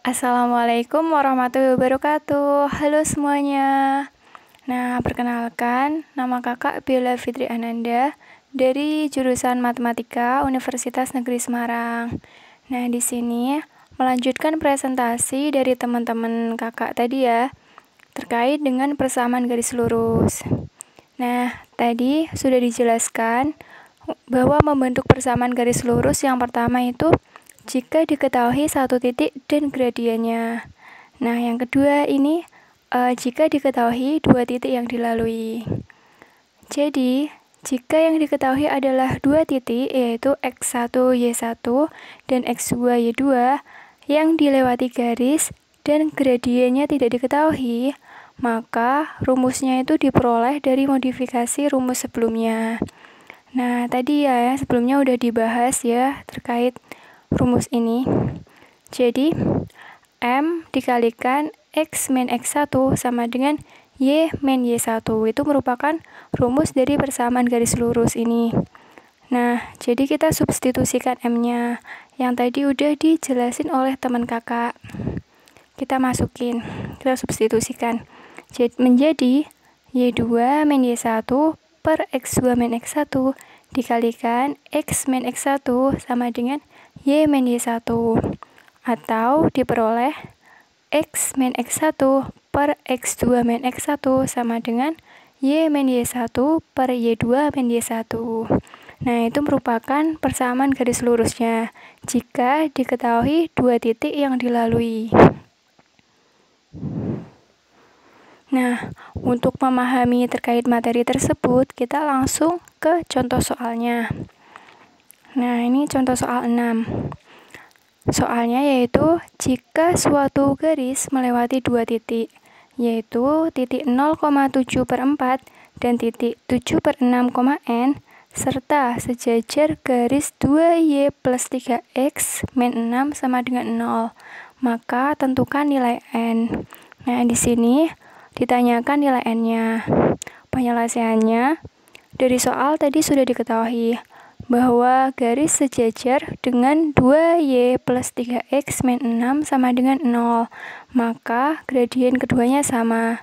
Assalamualaikum warahmatullahi wabarakatuh. Halo semuanya. Perkenalkan, nama kakak Bella Fitri Ananda dari jurusan Matematika Universitas Negeri Semarang. Di sini melanjutkan presentasi dari teman-teman kakak tadi ya, terkait dengan persamaan garis lurus. Tadi sudah dijelaskan bahwa membentuk persamaan garis lurus yang pertama itu jika diketahui satu titik dan gradiennya. Yang kedua ini jika diketahui dua titik yang dilalui. Jadi, jika yang diketahui adalah dua titik, yaitu X1, Y1, dan X2, Y2, yang dilewati garis dan gradiennya tidak diketahui, maka rumusnya itu diperoleh dari modifikasi rumus sebelumnya. Tadi ya, sebelumnya udah dibahas ya terkait rumus ini. Jadi, M dikalikan X min X1 sama dengan Y min Y1. Itu merupakan rumus dari persamaan garis lurus ini. Jadi kita substitusikan M-nya. Yang tadi udah dijelasin oleh teman kakak. Kita masukin, kita substitusikan. Jadi menjadi Y2 min Y1 per X2 min X1 dikalikan X min X1 sama dengan Y min Y1, atau diperoleh X min X1 per X2 min X1 sama dengan Y min Y1 per Y2 min Y1. Itu merupakan persamaan garis lurusnya jika diketahui dua titik yang dilalui. Untuk memahami terkait materi tersebut, kita langsung ke contoh soalnya. Ini contoh soal 6. Soalnya yaitu jika suatu garis melewati dua titik, yaitu titik 0,7/4 dan titik 7/6, serta sejajar garis 2Y plus 3X min 6 sama dengan 0, maka tentukan nilai N. Di sini ditanyakan nilai N-nya. Penyelesaiannya dari soal tadi sudah diketahui bahwa garis sejajar dengan 2Y plus 3X min 6 sama dengan 0, maka gradien keduanya sama.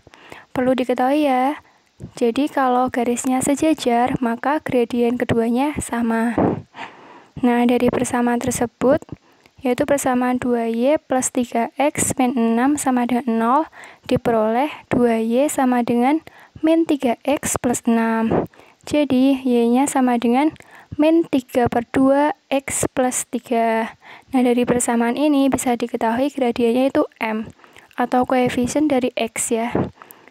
Perlu diketahui ya, jadi kalau garisnya sejajar, maka gradien keduanya sama. Dari persamaan tersebut, yaitu persamaan 2Y plus 3X min 6 sama dengan 0, diperoleh 2Y sama dengan min 3X plus 6. Jadi, Y-nya sama dengan min 3/2 X plus 3. Dari persamaan ini bisa diketahui gradiennya itu M, atau koefisien dari X ya.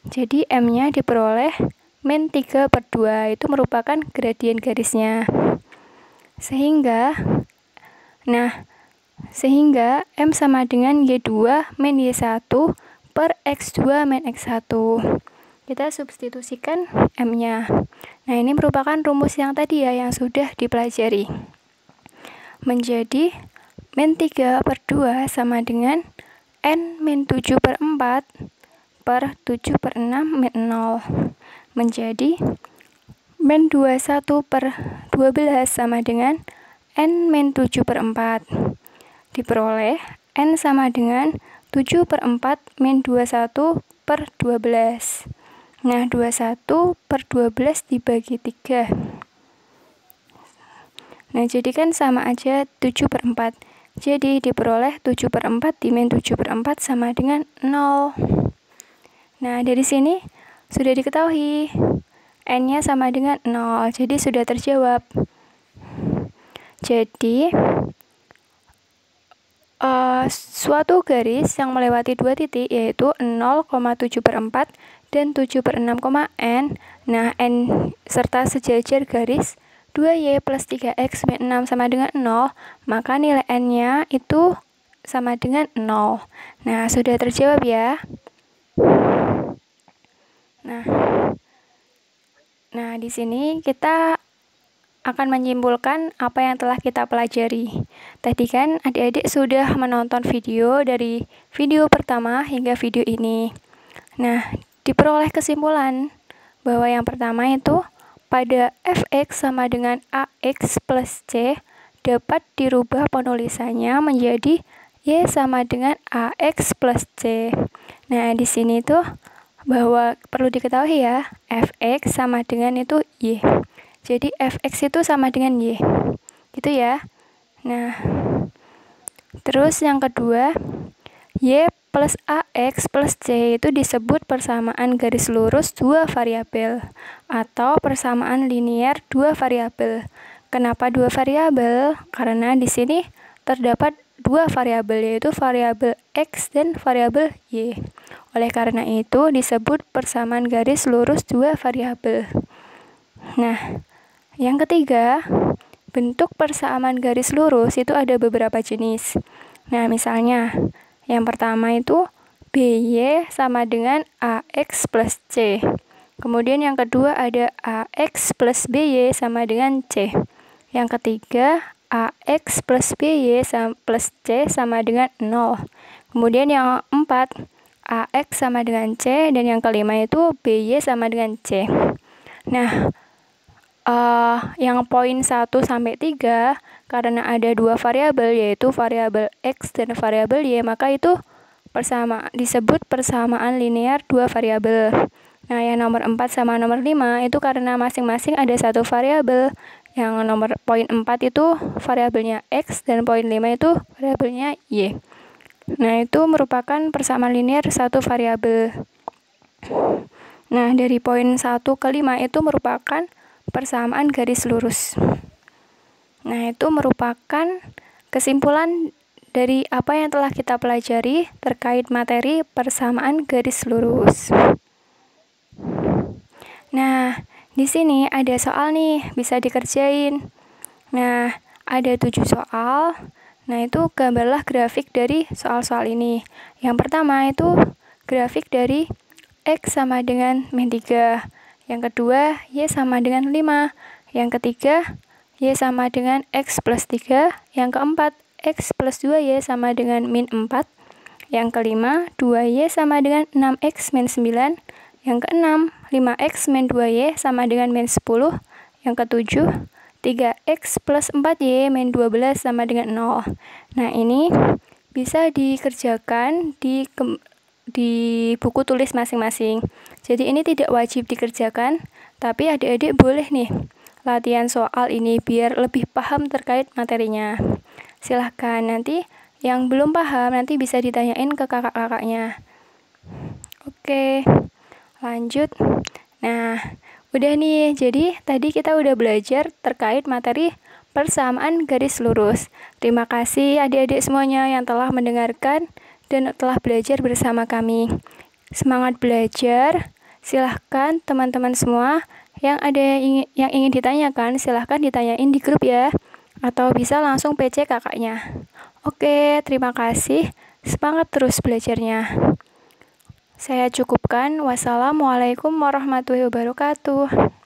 Jadi, M-nya diperoleh min 3/2, itu merupakan gradien garisnya. Sehingga M sama dengan Y2 min Y1 per X2 min X1. Kita substitusikan M-nya. Ini merupakan rumus yang tadi ya, yang sudah dipelajari. Menjadi min 3/2 sama dengan N min 7/4 per 7/6 min 0. Menjadi min 21/12 sama dengan N min 7/4. Diperoleh N sama dengan 7/4 min 21/12. 21/12 dibagi 3. Jadi kan sama aja 7/4. Jadi diperoleh 7/4 di min 7/4 sama dengan 0. Dari sini sudah diketahui N-nya sama dengan 0. Jadi sudah terjawab. Jadi suatu garis yang melewati dua titik yaitu 0,7/4 dan 7/6, N serta sejajar garis 2Y plus 3X min 6 sama dengan 0, maka nilai N-nya itu sama dengan 0. Sudah terjawab ya. Di sini kita akan menyimpulkan apa yang telah kita pelajari. Tadi kan adik-adik sudah menonton video dari video pertama hingga video ini. Diperoleh kesimpulan bahwa yang pertama itu pada fx sama dengan ax plus c dapat dirubah penulisannya menjadi Y sama dengan AX plus C. Nah, di sini tuh bahwa perlu diketahui ya, Fx sama dengan itu Y. Jadi Fx itu sama dengan Y. Gitu ya. Nah, terus yang kedua, Y plus AX plus C itu disebut persamaan garis lurus dua variabel atau persamaan linear dua variabel. Kenapa dua variabel? Karena di sini terdapat dua variabel, yaitu variabel X dan variabel Y. Oleh karena itu disebut persamaan garis lurus dua variabel. Nah, yang ketiga, bentuk persamaan garis lurus itu ada beberapa jenis. Nah, misalnya yang pertama itu BY sama dengan AX plus C. Kemudian yang kedua ada AX plus BY sama dengan C. Yang ketiga, AX plus BY plus C sama dengan 0. Kemudian yang empat, AX sama dengan C. Dan yang kelima itu BY sama dengan C. Nah, yang poin 1 sampai 3, karena ada dua variabel, yaitu variabel X dan variabel Y, maka itu disebut persamaan linear dua variabel. Nah, yang nomor 4 sama nomor 5 itu karena masing-masing ada satu variabel. Yang nomor poin 4 itu variabelnya X dan poin 5 itu variabelnya Y. Nah, itu merupakan persamaan linear satu variabel. Nah, dari poin 1 ke 5 itu merupakan persamaan garis lurus. Nah, itu merupakan kesimpulan dari apa yang telah kita pelajari terkait materi persamaan garis lurus. Nah, di sini ada soal nih, bisa dikerjain. Nah, ada 7 soal. Nah, itu gambarlah grafik dari soal-soal ini. Yang pertama itu grafik dari X sama dengan min 3. Yang kedua, Y sama dengan 5. Yang ketiga, Y sama dengan X plus 3. Yang keempat, X plus 2Y sama dengan min 4. Yang kelima, 2Y sama dengan 6X min 9. Yang keenam, 5X min 2Y sama dengan min 10. Yang ketujuh, 3X plus 4Y min 12 sama dengan 0. Nah, ini bisa dikerjakan di buku tulis masing-masing. Jadi ini tidak wajib dikerjakan, tapi adik-adik boleh nih latihan soal ini biar lebih paham terkait materinya. Silahkan, nanti yang belum paham nanti bisa ditanyain ke kakak-kakaknya. Oke, lanjut. Nah, udah nih, jadi tadi kita udah belajar terkait materi persamaan garis lurus. Terima kasih adik-adik semuanya yang telah mendengarkan dan telah belajar bersama kami. Semangat belajar. Silahkan teman-teman semua yang ingin ditanyakan, silahkan ditanyain di grup ya. Atau bisa langsung PC kakaknya. Oke, terima kasih. Semangat terus belajarnya. Saya cukupkan. Wassalamualaikum warahmatullahi wabarakatuh.